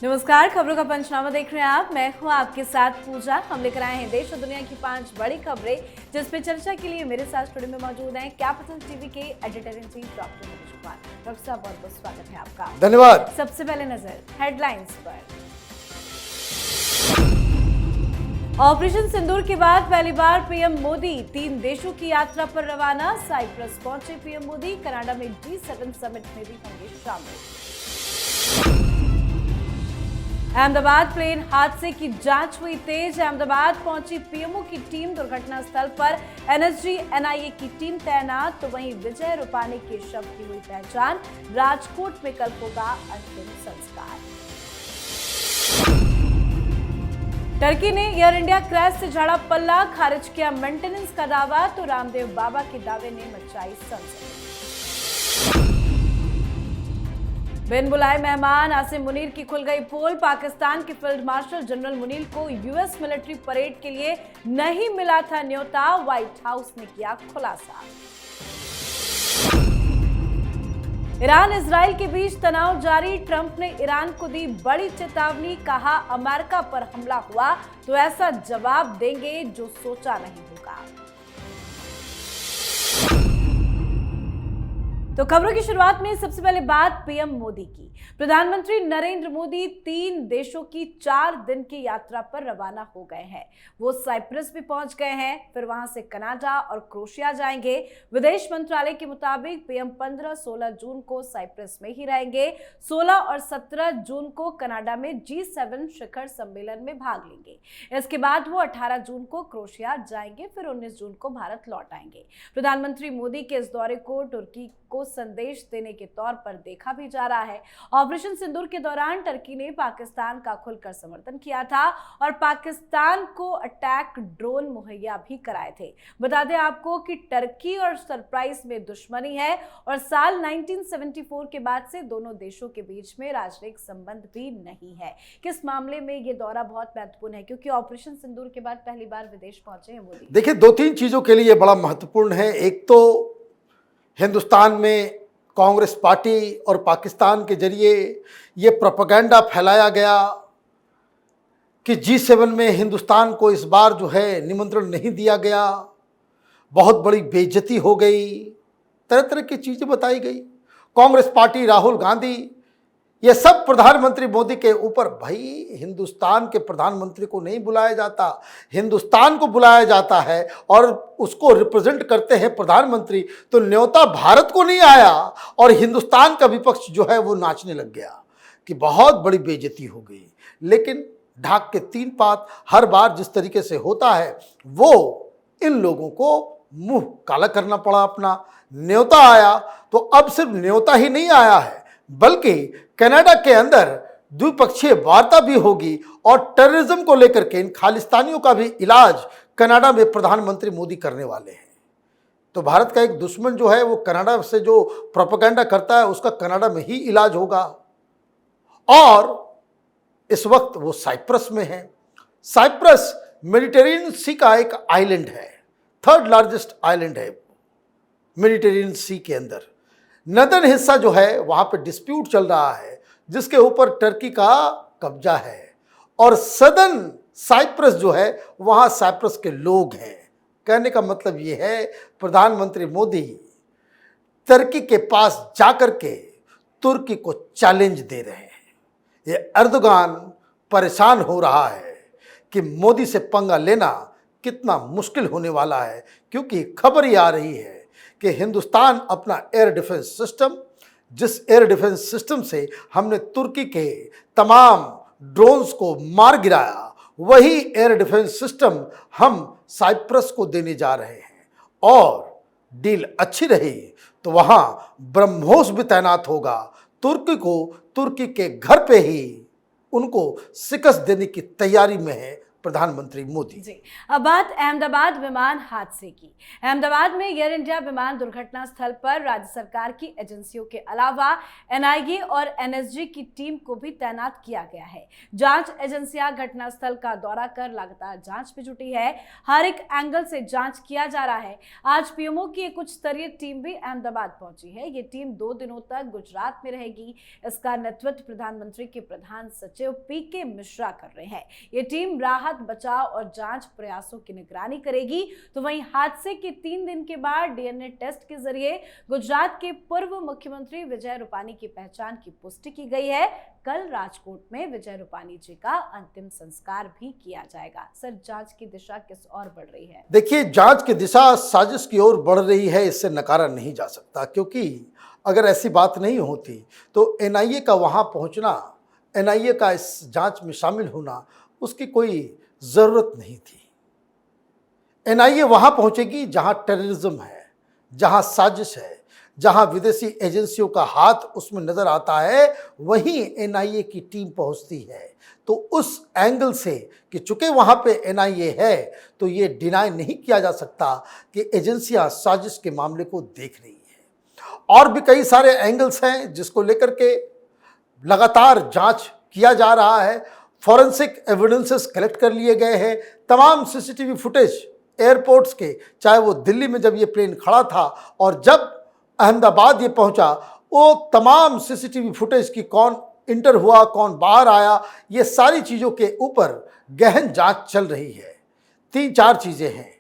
नमस्कार, खबरों का पंचनामा देख रहे हैं आप। मैं हूं आपके साथ पूजा। हम लेकर आए हैं देश और दुनिया की 5 बड़ी खबरें, जिस पे चर्चा के लिए मेरे साथ स्टूडियो में मौजूद हैं कैपिटल टीवी के editor in chief doctor Manish Kumar. Doctor साहब, बहुत बहुत स्वागत है आपका। धन्यवाद। सबसे पहले नजर हेडलाइंस पर। ऑपरेशन सिंदूर के बाद पहली बार पीएम मोदी 3 देशों की यात्रा पर रवाना। साइप्रस पहुंचे पीएम मोदी। कनाडा में G7 समिट में भी होंगे शामिल। अहमदाबाद प्लेन हादसे की जांच हुई तेज। अहमदाबाद पहुंची पीएमओ की टीम। दुर्घटना स्थल पर एनएसजी एनआईए की टीम तैनात। तो वहीं विजय रूपानी के शव की हुई पहचान। राजकोट में कल होगा अंतिम संस्कार। टर्की ने एयर इंडिया क्रैश से झाड़ा पल्ला, खारिज किया मेंटेनेंस का दावा। तो रामदेव बाबा के दावे ने मचाई सनसनी। बिन बुलाए मेहमान आसिम मुनीर की खुल गई पोल। पाकिस्तान के फील्ड मार्शल जनरल मुनीर को यूएस मिलिट्री परेड के लिए नहीं मिला था न्योता। व्हाइट हाउस ने किया खुलासा। ईरान इजराइल के बीच तनाव जारी। ट्रंप ने ईरान को दी बड़ी चेतावनी। कहा, अमेरिका पर हमला हुआ तो ऐसा जवाब देंगे जो सोचा नहीं होगा। तो खबरों की शुरुआत में सबसे पहले बात पीएम मोदी की। प्रधानमंत्री नरेंद्र मोदी 3 देशों की 4 दिन की यात्रा पर रवाना हो गए हैं। वो साइप्रस भी पहुंच गए हैं, फिर वहां से कनाडा और क्रोएशिया जाएंगे। विदेश मंत्रालय के मुताबिक पीएम 15-16 जून को साइप्रस में ही रहेंगे। 16 और 17 जून को कनाडा में G7 शिखर सम्मेलन में भाग लेंगे। इसके बाद वो 18 जून को क्रोएशिया जाएंगे, फिर 19 जून को भारत लौट आएंगे। प्रधानमंत्री मोदी के इस दौरे को तुर्की को संदेश देने के तौर पर देखा भी जा रहा है। ऑपरेशन सिंदूर के दौरान टर्की ने पाकिस्तान का खुलकर समर्थन किया था और पाकिस्तान को अटैक ड्रोन मुहैया भी कराए थे। बता दें आपको कि टर्की और सरप्राइज में दुश्मनी है और साल 1974 के बाद से दोनों देशों के बीच में राजनयिक संबंध भी नहीं है। किस मामले में ये दौरा बहुत महत्वपूर्ण है, क्योंकि ऑपरेशन सिंदूर के बाद पहली बार विदेश पहुंचे हैं मोदी। देखिए, 2-3 चीजों के लिए बड़ा महत्वपूर्ण है। एक तो हिंदुस्तान में कांग्रेस पार्टी और पाकिस्तान के जरिए ये प्रोपेगेंडा फैलाया गया कि G7 में हिंदुस्तान को इस बार जो है निमंत्रण नहीं दिया गया, बहुत बड़ी बेइज्जती हो गई, तरह तरह की चीज़ें बताई गई। कांग्रेस पार्टी, राहुल गांधी, ये सब प्रधानमंत्री मोदी के ऊपर, भाई हिंदुस्तान के प्रधानमंत्री को नहीं बुलाया जाता, हिंदुस्तान को बुलाया जाता है और उसको रिप्रेजेंट करते हैं प्रधानमंत्री, तो न्योता भारत को नहीं आया और हिंदुस्तान का विपक्ष जो है वो नाचने लग गया कि बहुत बड़ी बेइज्जती हो गई। लेकिन ढाक के 3 पात हर बार जिस तरीके से होता है, वो इन लोगों को मुंह काला करना पड़ा अपना। न्योता आया तो अब सिर्फ न्योता ही नहीं आया है, बल्कि कनाडा के अंदर द्विपक्षीय वार्ता भी होगी और टेररिज्म को लेकर के इन खालिस्तानियों का भी इलाज कनाडा में प्रधानमंत्री मोदी करने वाले हैं। तो भारत का एक दुश्मन जो है वो कनाडा से जो प्रोपेगेंडा करता है उसका कनाडा में ही इलाज होगा। और इस वक्त वो साइप्रस में है। साइप्रस मेडिटेरियन सी का एक आइलैंड है, 3rd लार्जेस्ट आइलैंड है मेडिटेरियन सी के अंदर। नदर्न हिस्सा जो है वहां पे डिस्प्यूट चल रहा है जिसके ऊपर टर्की का कब्जा है, और सदर्न साइप्रस जो है वहां साइप्रस के लोग हैं। कहने का मतलब ये है, प्रधानमंत्री मोदी टर्की के पास जाकर के तुर्की को चैलेंज दे रहे हैं। ये एर्दोगान परेशान हो रहा है कि मोदी से पंगा लेना कितना मुश्किल होने वाला है, क्योंकि खबर ही आ रही है कि हिंदुस्तान अपना एयर डिफेंस सिस्टम, जिस एयर डिफेंस सिस्टम से हमने तुर्की के तमाम ड्रोन्स को मार गिराया, वही एयर डिफेंस सिस्टम हम साइप्रस को देने जा रहे हैं। और डील अच्छी रही तो वहां ब्रह्मोस भी तैनात होगा। तुर्की को तुर्की के घर पे ही उनको शिकस्त देने की तैयारी में है प्रधानमंत्री मोदी। जी, अब बात अहमदाबाद विमान हादसे की। अहमदाबाद में एयर इंडिया विमान दुर्घटना स्थल पर राज्य सरकार की एजेंसियों के अलावा एनआईए और एनएसजी की टीम को भी तैनात किया गया है। जांच एजेंसियां घटनास्थल का दौरा कर लगातार जांच में जुटी है। हर एक एंगल से जांच किया जा रहा है। आज पीएमओ की एक उच्च स्तरीय टीम भी अहमदाबाद पहुंची है। ये टीम 2 दिनों तक गुजरात में रहेगी। इसका नेतृत्व प्रधानमंत्री के प्रधान सचिव पीके मिश्रा कर रहे हैं। ये टीम राहत, बचाव और जांच प्रयासों की निगरानी करेगी। तो वहीं हादसे के 3 दिन के बाद डीएनए टेस्ट के जरिए गुजरात के पूर्व मुख्यमंत्री विजय रूपानी की पहचान की पुष्टि की गई है। कल राजकोट में विजय रूपानी जी का अंतिम संस्कार भी किया जाएगा। सर, जांच की दिशा किस ओर बढ़ रही है? देखिए, जांच की दिशा साजिश की ओर बढ़ रही है, इससे नकारा नहीं जा सकता, क्योंकि अगर ऐसी बात नहीं होती तो एनआईए का वहां पहुंचना, एनआईए का इस जांच में शामिल होना, उसकी कोई जरूरत नहीं थी। एनआईए वहां पहुंचेगी जहां टेररिज्म है, जहां साजिश है, जहां विदेशी एजेंसियों का हाथ उसमें नजर आता है, वहीं एनआईए की टीम पहुंचती है। तो उस एंगल से कि चूंकि वहां पे एनआईए है, तो ये डिनाई नहीं किया जा सकता कि एजेंसियां साजिश के मामले को देख रही है। और भी कई सारे एंगल्स हैं जिसको लेकर के लगातार जांच किया जा रहा है। फॉरेंसिक एविडेंसेस कलेक्ट कर लिए गए हैं। तमाम सीसीटीवी फुटेज एयरपोर्ट्स के, चाहे वो दिल्ली में जब ये प्लेन खड़ा था और जब अहमदाबाद ये पहुंचा, वो तमाम सीसीटीवी फुटेज की कौन इंटर हुआ, कौन बाहर आया, ये सारी चीज़ों के ऊपर गहन जांच चल रही है। 3-4 चीज़ें हैं।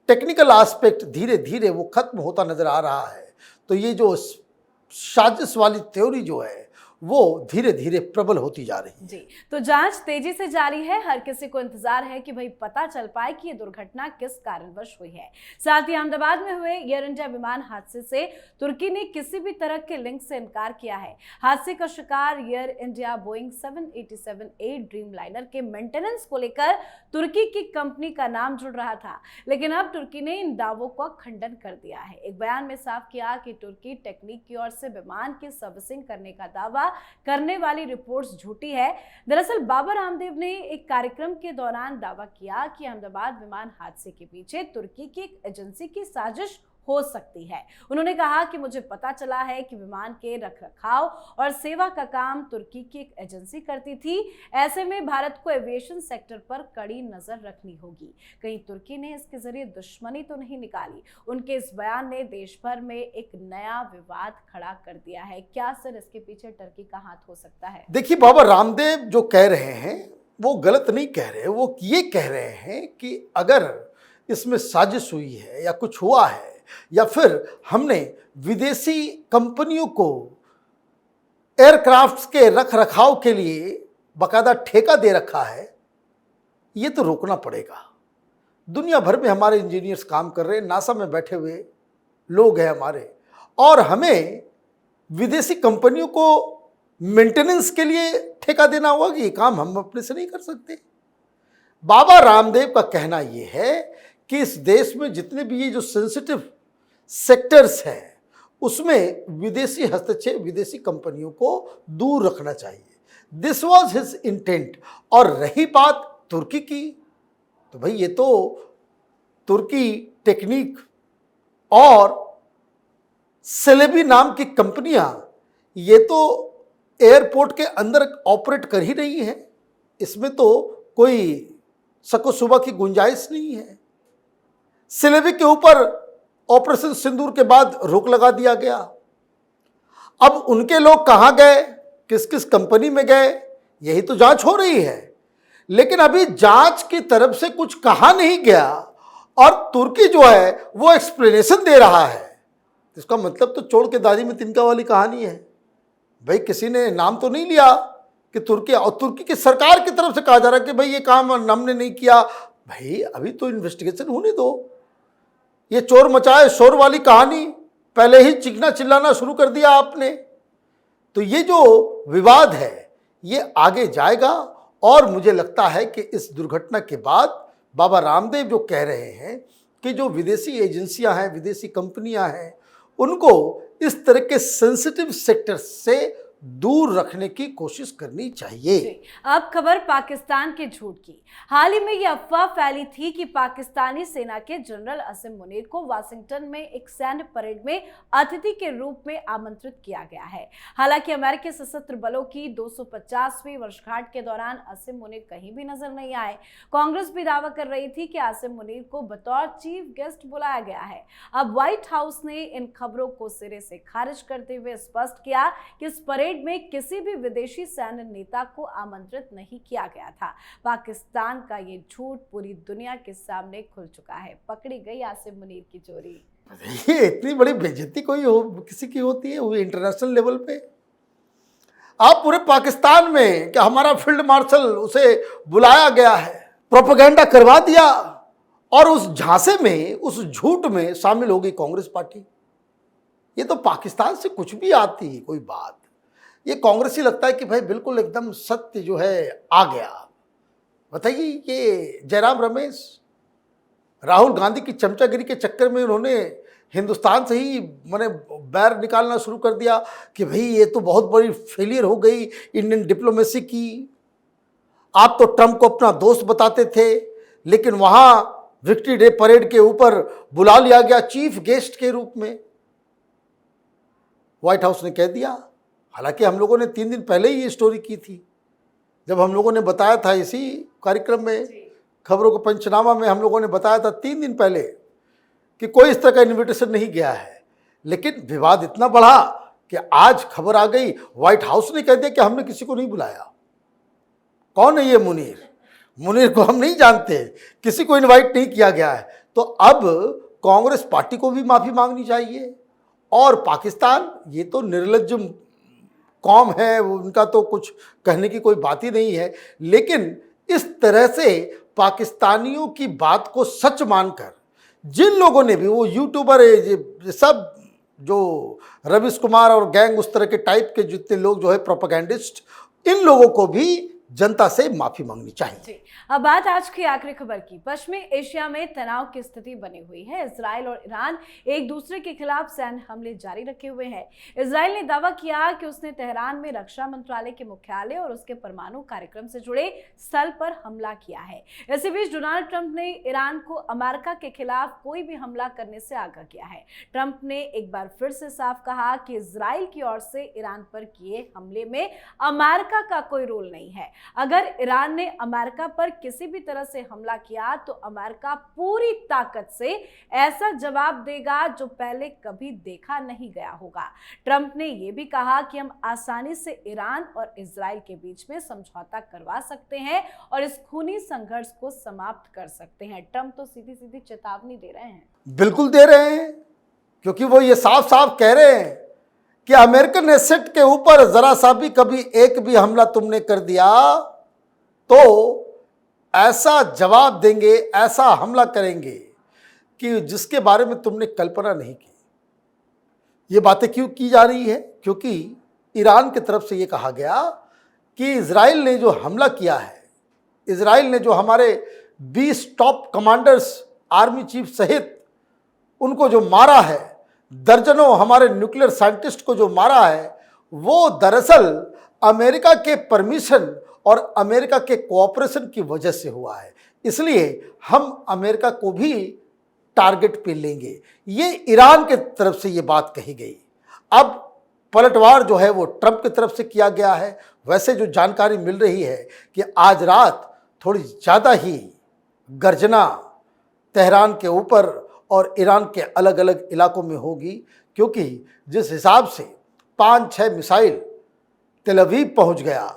टेक्निकल एस्पेक्ट धीरे धीरे वो खत्म होता नजर आ रहा है। तो ये जो साजिश वाली थ्योरी जो है वो धीरे धीरे प्रबल होती जा रही है। जी, तो जांच तेजी से जारी है। हर किसी को इंतजार है कि भाई पता चल पाए कि ये दुर्घटना किस कारणवश हुई है। साथ ही अहमदाबाद में हुए एयर इंडिया विमान हादसे से तुर्की ने किसी भी तरह के लिंक से इनकार किया है। हादसे का शिकार air India Boeing 787-8 dream liner के मेंटेनेंस को लेकर तुर्की की कंपनी का नाम जुड़ रहा था, लेकिन अब तुर्की ने इन दावों का खंडन कर दिया है। एक बयान में साफ किया कि तुर्की टेक्निक की ओर से विमान की सर्विसिंग करने का दावा करने वाली रिपोर्ट्स झूठी है। दरअसल बाबा रामदेव ने एक कार्यक्रम के दौरान दावा किया कि अहमदाबाद विमान हादसे के पीछे तुर्की की एक एजेंसी की साजिश हो सकती है। उन्होंने कहा कि मुझे पता चला है कि विमान के रखरखाव और सेवा का काम तुर्की की एक एजेंसी करती थी। ऐसे में भारत को एविएशन सेक्टर पर कड़ी नजर रखनी होगी। कहीं तुर्की ने इसके जरिए दुश्मनी तो नहीं निकाली। उनके इस बयान ने देश भर में एक नया विवाद खड़ा कर दिया है। क्या सर इसके पीछे तुर्की का हाथ हो सकता है? देखिए, बाबा रामदेव जो कह रहे हैं वो गलत नहीं कह रहे। वो ये कह रहे हैं कि अगर इसमें साजिश हुई है या कुछ हुआ है, या फिर हमने विदेशी कंपनियों को एयरक्राफ्ट्स के रख रखाव के लिए बाकायदा ठेका दे रखा है, ये तो रोकना पड़ेगा। दुनिया भर में हमारे इंजीनियर्स काम कर रहे हैं, नासा में बैठे हुए लोग हैं हमारे, और हमें विदेशी कंपनियों को मेंटेनेंस के लिए ठेका देना होगा कि ये काम हम अपने से नहीं कर सकते। बाबा रामदेव का कहना यह है कि इस देश में जितने भी ये जो सेंसिटिव सेक्टर्स हैं उसमें विदेशी हस्तक्षेप, विदेशी कंपनियों को दूर रखना चाहिए। This was his intent. और रही बात तुर्की की, तो भाई ये तो तुर्की टेक्निक और सेलेबी नाम की कंपनियां ये तो एयरपोर्ट के अंदर ऑपरेट कर ही रही हैं। इसमें तो कोई शक शुबा की गुंजाइश नहीं है। सेलेबी के ऊपर ऑपरेशन सिंदूर के बाद रोक लगा दिया गया। अब उनके लोग कहां गए, किस किस कंपनी में गए, यही तो जांच हो रही है। लेकिन अभी जांच की तरफ से कुछ कहा नहीं गया और तुर्की जो है वो एक्सप्लेनेशन दे रहा है। इसका मतलब तो चोर के दादी में तिनका वाली कहानी है। भाई किसी ने नाम तो नहीं लिया कि तुर्की, और तुर्की की सरकार की तरफ से कहा जा रहा है कि भाई ये काम हमने नहीं किया। भाई अभी तो इन्वेस्टिगेशन होने दो। ये चोर मचाए शोर वाली कहानी पहले ही चीखना चिल्लाना शुरू कर दिया आपने। तो ये जो विवाद है ये आगे जाएगा और मुझे लगता है कि इस दुर्घटना के बाद बाबा रामदेव जो कह रहे हैं कि जो विदेशी एजेंसियां हैं, विदेशी कंपनियां हैं, उनको इस तरह के सेंसिटिव सेक्टर से दूर रखने की कोशिश करनी चाहिए। अब खबर पाकिस्तान के झूठ की। हाल ही में यह अफवाह फैली थी कि पाकिस्तानी सेना के जनरल असीम मुनीर को वाशिंगटन में एक सैन्य परेड में अतिथि के रूप में आमंत्रित किया गया है। हालांकि अमेरिकी सशस्त्र बलों की 250वीं वर्षगांठ के दौरान असीम मुनीर कहीं भी नजर नहीं आए। कांग्रेस भी दावा कर रही थी कि असीम मुनीर को बतौर चीफ गेस्ट बुलाया गया है। अब व्हाइट हाउस ने इन खबरों को सिरे से खारिज करते हुए स्पष्ट किया कि इस परेड में किसी भी विदेशी सैन्य नेता को आमंत्रित नहीं किया गया था। पाकिस्तान का ये झूठ पूरी दुनिया के सामने खुल चुका है। पकड़ी गई आसिम मुनीर की चोरी। ये इतनी बड़ी बेइज्जती कोई हो किसी की होती है, वो इंटरनेशनल लेवल पे। आप पूरे पाकिस्तान में कि हमारा फील्ड मार्शल उसे बुलाया गया है, प्रोपेगेंडा करवा दिया, और उस झांसे में, उस झूठ में शामिल हो गई कांग्रेस पार्टी। ये तो पाकिस्तान से कुछ भी आती है कोई बात, ये कांग्रेस ही लगता है कि भाई बिल्कुल एकदम सत्य जो है आ गया। बताइए, ये जयराम रमेश राहुल गांधी की चमचागिरी के चक्कर में उन्होंने हिंदुस्तान से ही मैंने बैर निकालना शुरू कर दिया कि भाई ये तो बहुत बड़ी फेलियर हो गई इंडियन डिप्लोमेसी की। आप तो ट्रंप को अपना दोस्त बताते थे, लेकिन वहाँ विक्ट्री डे परेड के ऊपर बुला लिया गया चीफ गेस्ट के रूप में। व्हाइट हाउस ने कह दिया। हालांकि हम लोगों ने 3 दिन पहले ही ये स्टोरी की थी, जब हम लोगों ने बताया था इसी कार्यक्रम में, खबरों को पंचनामा में हम लोगों ने बताया था 3 दिन पहले कि कोई इस तरह का इन्विटेशन नहीं गया है। लेकिन विवाद इतना बढ़ा कि आज खबर आ गई, व्हाइट हाउस ने कह दिया कि हमने किसी को नहीं बुलाया। कौन है ये मुनीर? मुनीर को हम नहीं जानते, किसी को इनवाइट नहीं किया गया है। तो अब कांग्रेस पार्टी को भी माफी मांगनी चाहिए। और पाकिस्तान ये तो निर्लज्ज कौम है, उनका तो कुछ कहने की कोई बात ही नहीं है। लेकिन इस तरह से पाकिस्तानियों की बात को सच मानकर जिन लोगों ने भी, वो यूट्यूबर सब जो रविश कुमार और गैंग उस तरह के टाइप के जितने लोग जो है प्रोपेगेंडिस्ट, इन लोगों को भी जनता से माफी मांगनी चाहिए। अब बात आज की आखिरी खबर की। पश्चिमी एशिया में तनाव की स्थिति बनी हुई है। इजराइल और ईरान एक दूसरे के खिलाफ सैन्य हमले जारी रखे हुए हैं। इजराइल ने दावा किया कि उसने तेहरान में रक्षा मंत्रालय के मुख्यालय और उसके परमाणु कार्यक्रम से जुड़े स्थल पर हमला किया है। इसी बीच डोनाल्ड ट्रंप ने ईरान को अमेरिका के खिलाफ कोई भी हमला करने से आगाह किया है। ट्रंप ने एक बार फिर से साफ कहा कि इजराइल की ओर से ईरान पर किए हमले में अमेरिका का कोई रोल नहीं है। अगर ईरान ने अमेरिका पर किसी भी तरह से हमला किया तो अमेरिका पूरी ताकत से ऐसा जवाब देगा जो पहले कभी देखा नहीं गया होगा। ट्रंप ने यह भी कहा कि हम आसानी से ईरान और इजराइल के बीच में समझौता करवा सकते हैं और इस खूनी संघर्ष को समाप्त कर सकते हैं। ट्रंप तो सीधी सीधी चेतावनी दे रहे हैं। बिल्कुल दे रहे हैं, क्योंकि वो ये साफ साफ कह रहे हैं कि अमेरिकन एसेट के ऊपर जरा सा भी कभी एक भी हमला तुमने कर दिया तो ऐसा जवाब देंगे, ऐसा हमला करेंगे कि जिसके बारे में तुमने कल्पना नहीं की। ये बातें क्यों की जा रही है? क्योंकि ईरान की तरफ से ये कहा गया कि इजराइल ने जो हमला किया है, इजराइल ने जो हमारे 20 टॉप कमांडर्स, आर्मी चीफ सहित उनको जो मारा है, दर्जनों हमारे न्यूक्लियर साइंटिस्ट को जो मारा है, वो दरअसल अमेरिका के परमिशन और अमेरिका के कोऑपरेशन की वजह से हुआ है। इसलिए हम अमेरिका को भी टारगेट पे लेंगे। ये ईरान के तरफ से ये बात कही गई। अब पलटवार जो है वो ट्रंप की तरफ से किया गया है। वैसे जो जानकारी मिल रही है कि आज रात थोड़ी ज़्यादा ही गर्जना तेहरान के ऊपर और ईरान के अलग अलग इलाकों में होगी, क्योंकि जिस हिसाब से 5-6 मिसाइल तेल अवीव पहुंच गया,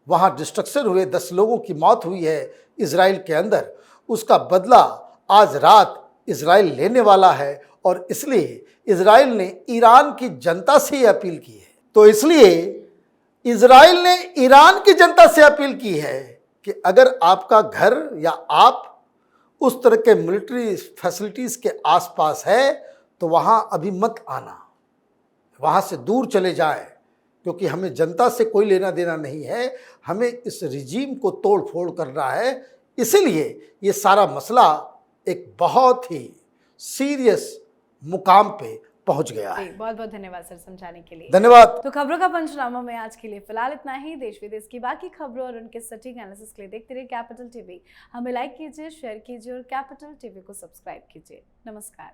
वहां डिस्ट्रक्शन हुए, 10 लोगों की मौत हुई है इजराइल के अंदर, उसका बदला आज रात इजराइल लेने वाला है। और इसलिए इजराइल ने ईरान की जनता से ये अपील की है। तो इसलिए इजराइल ने ईरान की जनता से अपील की है कि अगर आपका घर या आप उस तरह के मिलिट्री फैसिलिटीज़ के आसपास है तो वहाँ अभी मत आना, वहाँ से दूर चले जाएं, क्योंकि हमें जनता से कोई लेना देना नहीं है, हमें इस रिजीम को तोड़ फोड़ करना है। इसीलिए ये सारा मसला एक बहुत ही सीरियस मुकाम पे पहुंच गया है। बहुत बहुत धन्यवाद सर समझाने के लिए। धन्यवाद। तो खबरों का पंचनामा में आज के लिए फिलहाल इतना ही। देश विदेश की बाकी खबरों और उनके सटीक एनालिसिस के लिए देखते रहिए कैपिटल टीवी। हमें लाइक कीजिए, शेयर कीजिए और कैपिटल टीवी को सब्सक्राइब कीजिए। नमस्कार।